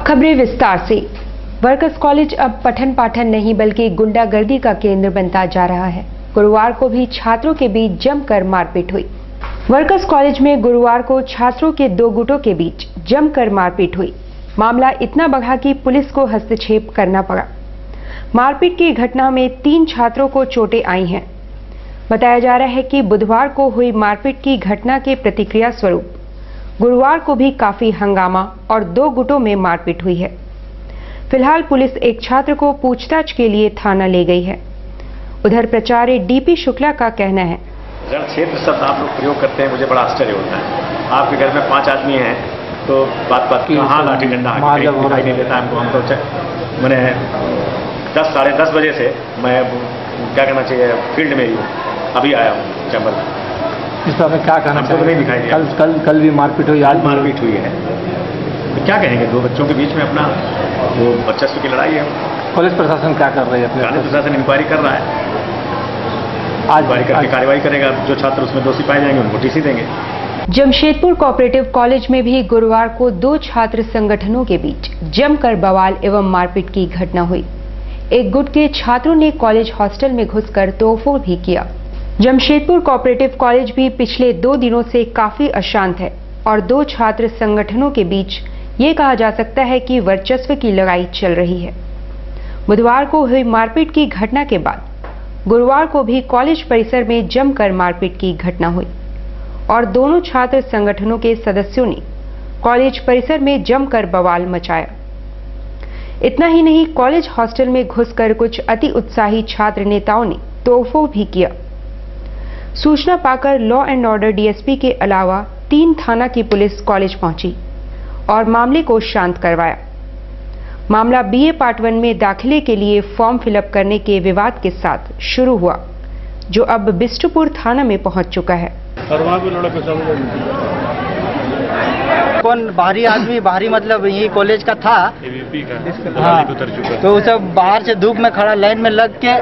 अब खबरें विस्तार से। वर्कर्स कॉलेज अब पठन पाठन नहीं बल्कि गुंडागर्दी का केंद्र बनता जा रहा है। गुरुवार को भी छात्रों के बीच जमकर मारपीट हुई। वर्कर्स कॉलेज में गुरुवार को छात्रों के दो गुटों के बीच जमकर मारपीट हुई। मामला इतना बढ़ा कि पुलिस को हस्तक्षेप करना पड़ा। मारपीट की घटना में 3 छात्रों को चोटें आई हैं। बताया जा रहा है कि बुधवार को हुई मारपीट की घटना के प्रतिक्रिया स्वरूप गुरुवार को भी काफी हंगामा और 2 गुटों में मारपीट हुई है। फिलहाल पुलिस एक छात्र को पूछताछ के लिए थाना ले गई है। उधर प्राचार्य डीपी शुक्ला का कहना है, रण क्षेत्र शब्द आप लोग प्रयोग करते हैं, मुझे बड़ा आश्चर्य होता है। आपके घर में 5 आदमी हैं तो बात कहाँ लाठी डंडा दिखाई नहीं देता हमको। हम तो मैंने 10 साढ़े 10 बजे से मैं क्या कहना चाहिए फील्ड में ही हूँ, अभी आया हूँ चैम्बर में। इस पर क्या कहना चाहिए? नहीं दिखाई दिया। कल भी मारपीट हुई, आज मारपीट हुई है। तो क्या कहेंगे, 2 बच्चों के बीच में अपना वो वर्चस्व की लड़ाई है। पुलिस प्रशासन क्या कर रही है? पुलिस प्रशासन इंक्वायरी कर रहा है, आज इंक्वायरी करके कार्रवाई करेगा। जो छात्र उसमें दोषी पाए जाएंगे उनको टीसी देंगे। जमशेदपुर कोऑपरेटिव कॉलेज में भी गुरुवार को 2 छात्र संगठनों के बीच जमकर बवाल एवं मारपीट की घटना हुई। एक गुट के छात्रों ने कॉलेज हॉस्टल में घुसकर तोड़फोड़ भी किया। जमशेदपुर कोऑपरेटिव कॉलेज भी पिछले 2 दिनों से काफी अशांत है और 2 छात्र संगठनों के बीच ये कहा जा सकता है कि वर्चस्व की लड़ाई चल रही है। बुधवार को हुई मारपीट की घटना के बाद गुरुवार को भी कॉलेज परिसर में जमकर मारपीट की घटना हुई और दोनों छात्र संगठनों के सदस्यों ने कॉलेज परिसर में जमकर बवाल मचाया। इतना ही नहीं, कॉलेज हॉस्टल में घुसकर कुछ अति उत्साही छात्र नेताओं ने तोड़फोड़ भी किया। सूचना पाकर लॉ एंड ऑर्डर डीएसपी के अलावा 3 थाना की पुलिस कॉलेज पहुंची और मामले को शांत करवाया। मामला बीए पार्ट 1 में दाखिले के लिए फॉर्म फिलअप करने के विवाद के साथ शुरू हुआ, जो अब बिष्टुपुर थाना में पहुंच चुका है। कौन बाहरी आदमी, बाहरी मतलब यही कॉलेज का था, उतर चुका। तो सब बाहर से धूप में खड़ा लाइन में लग के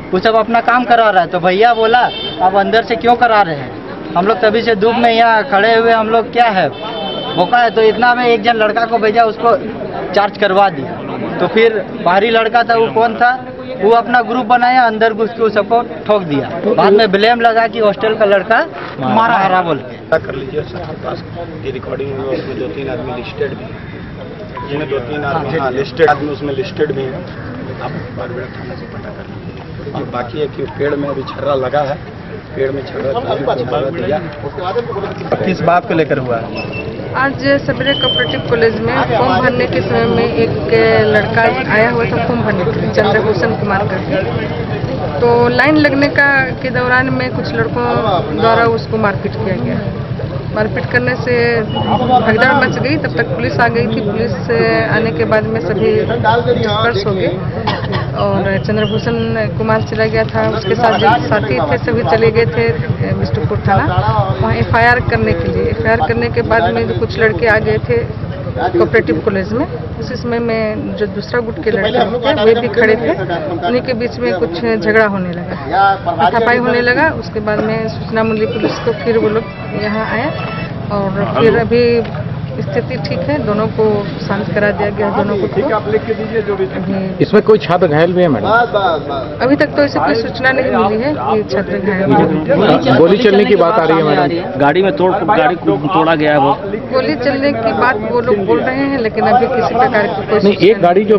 वो सब अपना काम करा रहा है। तो भैया बोला आप अंदर से क्यों करा रहे हैं? हम लोग तभी से धूप में यहाँ खड़े हुए, हम लोग क्या है मौका है। तो इतना में एक जन लड़का को भेजा, उसको चार्ज करवा दिया। तो फिर बाहरी लड़का था, वो कौन था, वो अपना ग्रुप बनाया, अंदर घुस के सबको ठोक दिया। बाद में ब्लेम लगा कि हॉस्टल का लड़का मारा बोल के। कर लीजिए सर के पास ये रिकॉर्डिंग में, उसमें 2-3 आदमी लिस्टेड भी हैं, जिन्हें 2-3 आदमी लिस्टेड आदमी उसमें लिस्टेड भी हैं। आप बारबेड़ा थाना से पता कर लीजिए। और बाकी है कि पेड़ में अभी छर्रा लगा है, पेड़ में छर्रा दिया। किस बात को लेकर हुआ है? आज सवेरे कोऑपरेटिव कॉलेज में फॉर्म भरने के समय में एक लड़का आया हुआ था फॉर्म भरने के लिए, चंद्रभूषण कुमार करके। तो लाइन लगने के दौरान में कुछ लड़कों द्वारा उसको मारपीट किया गया। मारपीट करने से भगदड़ मच गई। तब तक पुलिस आ गई थी। पुलिस आने के बाद में सभी डिस्पर्स हो गए और चंद्रभूषण कुमार चला गया था। उसके साथ जो साथी थे सभी चले गए थे बिष्टुपुर थाना, वहाँ एफआईआर करने के लिए। एफआईआर करने के बाद में जो कुछ लड़के आ गए थे कोऑपरेटिव कॉलेज में, उसी समय में जो दूसरा गुट के लड़के थे वे भी खड़े थे। उन्हीं के बीच में कुछ झगड़ा होने लगा, हाथापाई होने लगा। उसके बाद में सूचना मिली पुलिस को, फिर वो लोग यहाँ आए और फिर अभी स्थिति ठीक है। दोनों को शांत करा दिया गया, दोनों को। इसमें कोई छात्र घायल भी है मैडम? अभी तक तो ऐसी कोई सूचना नहीं मिली है कि छात्र घायल। गोली चलने की बात आ रही है मैडम? गाड़ी में गाड़ी तोड़ा गया है। वो गोली चलने की बात वो लोग बोल रहे हैं, लेकिन अभी किसी प्रकार की कोई नहीं। एक गाड़ी जो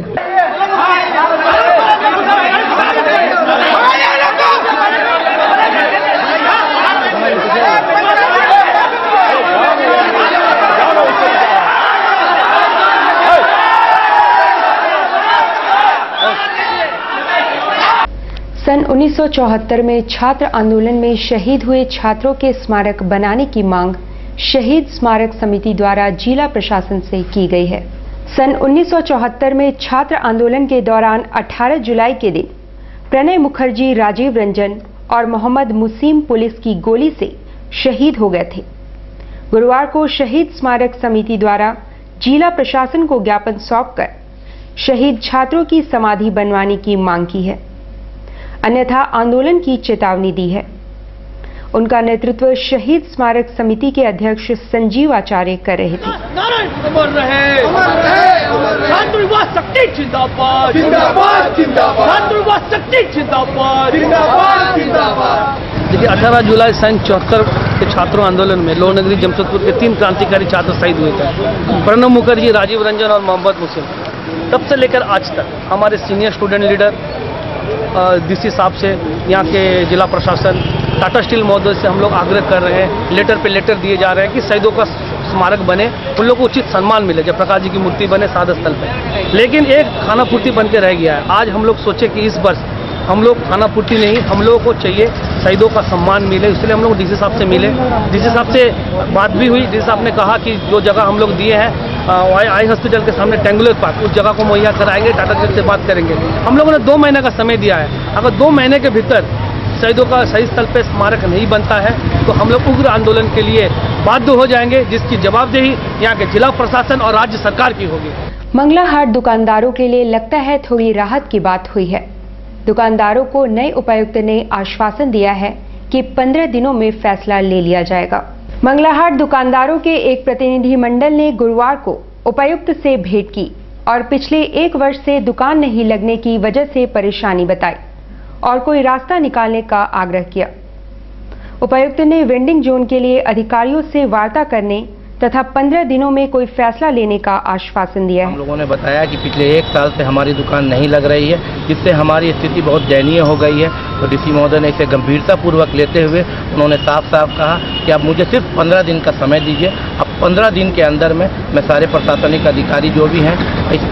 सन 1974 में छात्र आंदोलन में शहीद हुए छात्रों के स्मारक बनाने की मांग शहीद स्मारक समिति द्वारा जिला प्रशासन से की गई है। सन 1974 में छात्र आंदोलन के दौरान 18 जुलाई के दिन प्रणय मुखर्जी, राजीव रंजन और मोहम्मद मुसीम पुलिस की गोली से शहीद हो गए थे। गुरुवार को शहीद स्मारक समिति द्वारा जिला प्रशासन को ज्ञापन सौंपकर शहीद छात्रों की समाधि बनवाने की मांग की है, अन्यथा आंदोलन की चेतावनी दी है। उनका नेतृत्व शहीद स्मारक समिति के अध्यक्ष संजीव आचार्य कर रहे थे। शक्ति जिंदाबाद, जिंदाबाद जिंदाबाद, छात्रवाद शक्ति जिंदाबाद, जिंदाबाद जिंदाबाद। देखिए 18 जुलाई सन 74 के छात्रों आंदोलन में लोह नगरी जमशेदपुर के 3 क्रांतिकारी छात्र शहीद हुए थे, प्रणब मुखर्जी, राजीव रंजन और मोहम्मद मुहसिन। तब से लेकर आज तक हमारे सीनियर स्टूडेंट लीडर डीसी साहब से, यहाँ के जिला प्रशासन, टाटा स्टील महोदय से हम लोग आग्रह कर रहे हैं, लेटर पे लेटर दिए जा रहे हैं कि शहीदों का स्मारक बने, उन लोगों को उचित सम्मान मिले, जयप्रकाश जी की मूर्ति बने शहादत स्थल पे। लेकिन एक खानापूर्ति बन के रह गया है। आज हम लोग सोचे कि इस वर्ष हम लोग खानापूर्ति नहीं, हम लोगों को चाहिए शहीदों का सम्मान मिले, इसलिए हम लोग डीसी साहब से मिले। डीसी साहब से बात भी हुई। डीसी साहब ने कहा कि जो जगह हम लोग दिए हैं आई हॉस्पिटल के सामने टेंगुलर पार्क, उस जगह को मुहैया कराएंगे, टाटा स्टील से बात करेंगे। हम लोगों ने 2 महीने का समय दिया है। अगर 2 महीने के भीतर शहीदों का शहीद स्थल पर स्मारक नहीं बनता है तो हम लोग उग्र आंदोलन के लिए बाध्य हो जाएंगे, जिसकी जवाबदेही यहाँ के जिला प्रशासन और राज्य सरकार की होगी। मंगला हाट दुकानदारों के लिए लगता है थोड़ी राहत की बात हुई है। दुकानदारों को नए उपायुक्त ने आश्वासन दिया है कि 15 दिनों में फैसला ले लिया जाएगा। मंगला हाट दुकानदारों के एक प्रतिनिधि मंडल ने गुरुवार को उपायुक्त से भेंट की और पिछले 1 वर्ष से दुकान नहीं लगने की वजह से परेशानी बताई और कोई रास्ता निकालने का आग्रह किया। उपायुक्त ने वेंडिंग जोन के लिए अधिकारियों से वार्ता करने तथा 15 दिनों में कोई फैसला लेने का आश्वासन दिया है। हम लोगों ने बताया कि पिछले 1 साल से हमारी दुकान नहीं लग रही है, जिससे हमारी स्थिति बहुत दयनीय हो गई है। तो डीसी महोदय ने इसे गंभीरतापूर्वक लेते हुए उन्होंने साफ साफ कहा कि आप मुझे सिर्फ 15 दिन का समय दीजिए। अब 15 दिन के अंदर में मैं सारे प्रशासनिक अधिकारी जो भी हैं इस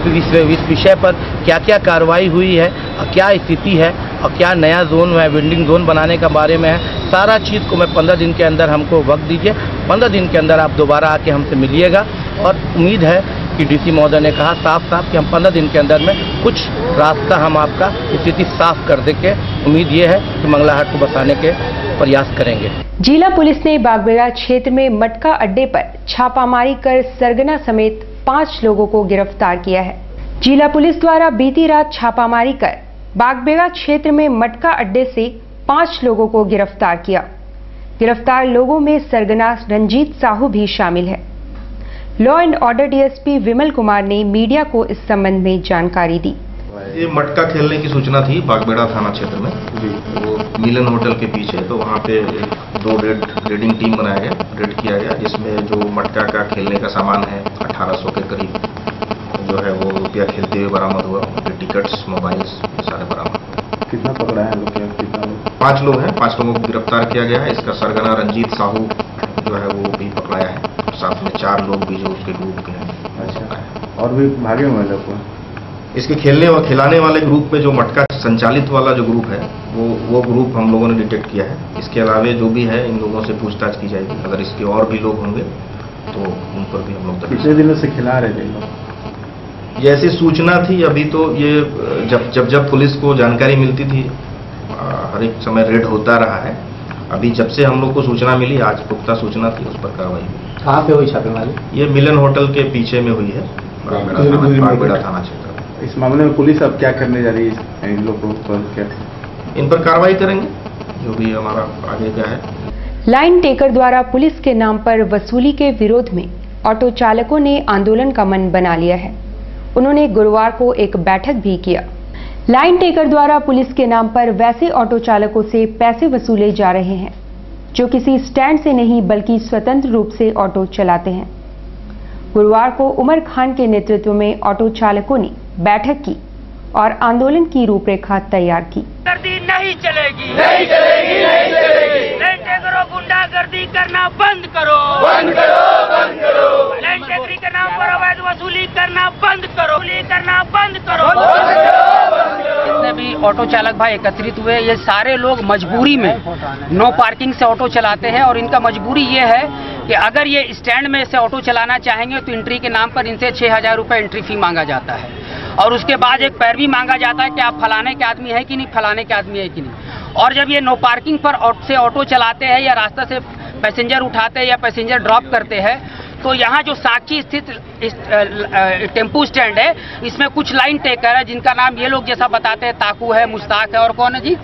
विषय पर क्या क्या कार्रवाई हुई है, क्या स्थिति है और क्या नया जोन है, वेंडिंग जोन बनाने का बारे में है, सारा चीज़ को मैं 15 दिन के अंदर हमको वक्त दीजिए। 15 दिन के अंदर आप दोबारा आके हमसे मिलिएगा और उम्मीद है कि डीसी महोदय ने कहा साफ साफ कि हम 15 दिन के अंदर में कुछ रास्ता हम आपका स्थिति साफ कर देंगे। उम्मीद ये है कि मंगला हाट को बसाने के प्रयास करेंगे। जिला पुलिस ने बागबेड़ा क्षेत्र में मटका अड्डे पर छापामारी कर सरगना समेत 5 लोगों को गिरफ्तार किया है। जिला पुलिस द्वारा बीती रात छापामारी कर बागबेड़ा क्षेत्र में मटका अड्डे से 5 लोगों को गिरफ्तार किया। गिरफ्तार लोगों में सरगना रंजीत साहू भी शामिल है। Law and order DSP Vimal Kumar ने मीडिया को इस संबंध में जानकारी दी। ये मटका खेलने की सूचना थी बागबेड़ा थाना क्षेत्र में, वो मिलन होटल के पीछे, तो वहाँ पे 2 रेडिंग टीम बनाया गया, रेड किया गया, जिसमें जो मटका का खेलने का सामान है 1800 के करीब जो है वो रुपया खेलते हुए बरामद हुआ। उनके टिकट्स, मोबाइल्स सारे बरामद। कितना पकड़ा है लोग? कितना लोग? 5 लोग हैं, 5 लोगों को गिरफ्तार किया गया है। इसका सरगना रंजीत साहू जो है वो भी पकड़ाया है, साथ में 4 लोग भी जो उसके ग्रुप के हैं। अच्छा, और भी भागे हुए लोग को? इसके खेलने और खिलाने वाले ग्रुप में जो मटका संचालित वाला जो ग्रुप है वो ग्रुप हम लोगों ने डिटेक्ट किया है। इसके अलावा जो भी है इन लोगों से पूछताछ की जाएगी। अगर इसके और भी लोग होंगे तो उन पर भी हम लोग पिछले दिनों से खिला रहे थे लोग। ये ऐसी सूचना थी। अभी तो ये जब पुलिस को जानकारी मिलती थी हर एक समय रेड होता रहा है। अभी जब से हम लोग को सूचना मिली, आज पुख्ता सूचना थी, उस पर कार्रवाई हुई। कहाँ पे हुई छापेमारी? ये मिलन होटल के पीछे में हुई है, बागबेड़ा थाना क्षेत्र। इस मामले में पुलिस अब क्या करने जा रही है? इन लोगों पर क्या इन पर कार्रवाई करेंगे, जो भी हमारा आगे क्या है। लाइन टेकर द्वारा पुलिस के नाम पर वसूली के विरोध में ऑटो चालकों ने आंदोलन का मन बना लिया है। उन्होंने गुरुवार को एक बैठक भी किया। लाइन टेकर द्वारा पुलिस के नाम पर वैसे ऑटो चालकों से पैसे वसूले जा रहे हैं जो किसी स्टैंड से नहीं बल्कि स्वतंत्र रूप से ऑटो चलाते हैं। गुरुवार को उमर खान के नेतृत्व में ऑटो चालकों ने बैठक की और आंदोलन की रूपरेखा तैयार की। गुंडागर्दी नहीं चलेगी, नहीं चलेगी, नहीं चलेगी। लाइन टेकरों गुंडागर्दी करना बंद करो, बंद करो, बंद करो। लाइन टेकरी के नाम पर अवैध वसूली करना बंद करो, वसूली करना बंद करो। जितने भी ऑटो चालक भाई एकत्रित हुए, ये सारे लोग मजबूरी में नो पार्किंग से ऑटो चलाते हैं और इनका मजबूरी ये है कि अगर ये स्टैंड में से ऑटो चलाना चाहेंगे तो एंट्री के नाम पर इनसे 6000 रुपये एंट्री फी मांगा जाता है और उसके बाद एक पैरवी मांगा जाता है कि आप फलाने के आदमी है कि नहीं, फलाने के आदमी है कि नहीं। और जब ये नो पार्किंग पर से ऑटो चलाते हैं या रास्ता से पैसेंजर उठाते हैं या पैसेंजर ड्रॉप करते हैं तो यहाँ जो साक्षी स्थित टेम्पू स्टैंड है, इसमें कुछ लाइन टेकर है जिनका नाम ये लोग जैसा बताते हैं ताकू है, मुश्ताक है और कौन है जी,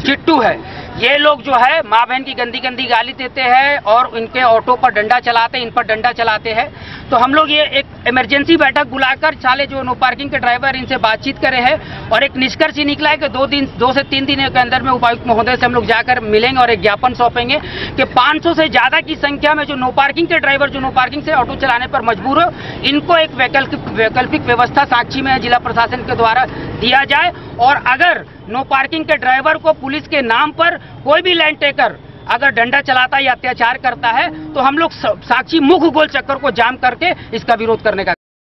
चिट्टू है। ये लोग जो है माँ बहन की गंदी गंदी गाली देते हैं और इनके ऑटो पर डंडा चलाते हैं, इन पर डंडा चलाते हैं। तो हम लोग ये एक इमरजेंसी बैठक बुलाकर साले जो नो पार्किंग के ड्राइवर इनसे बातचीत करे हैं और एक निष्कर्ष ही निकला है कि 2 से 3 दिन के अंदर में उपायुक्त महोदय से हम लोग जाकर मिलेंगे और एक ज्ञापन सौंपेंगे कि 500 से ज्यादा की संख्या में जो नो पार्किंग के ड्राइवर जो नो पार्किंग से ऑटो चलाने पर मजबूर हो, इनको एक वैकल्पिक व्यवस्था साक्षी में जिला प्रशासन के द्वारा दिया जाए। और अगर नो पार्किंग के ड्राइवर को पुलिस के नाम पर कोई भी लैंड टेकर अगर डंडा चलाता है या अत्याचार करता है तो हम लोग साक्षी मुख गोल चक्कर को जाम करके इसका विरोध करने का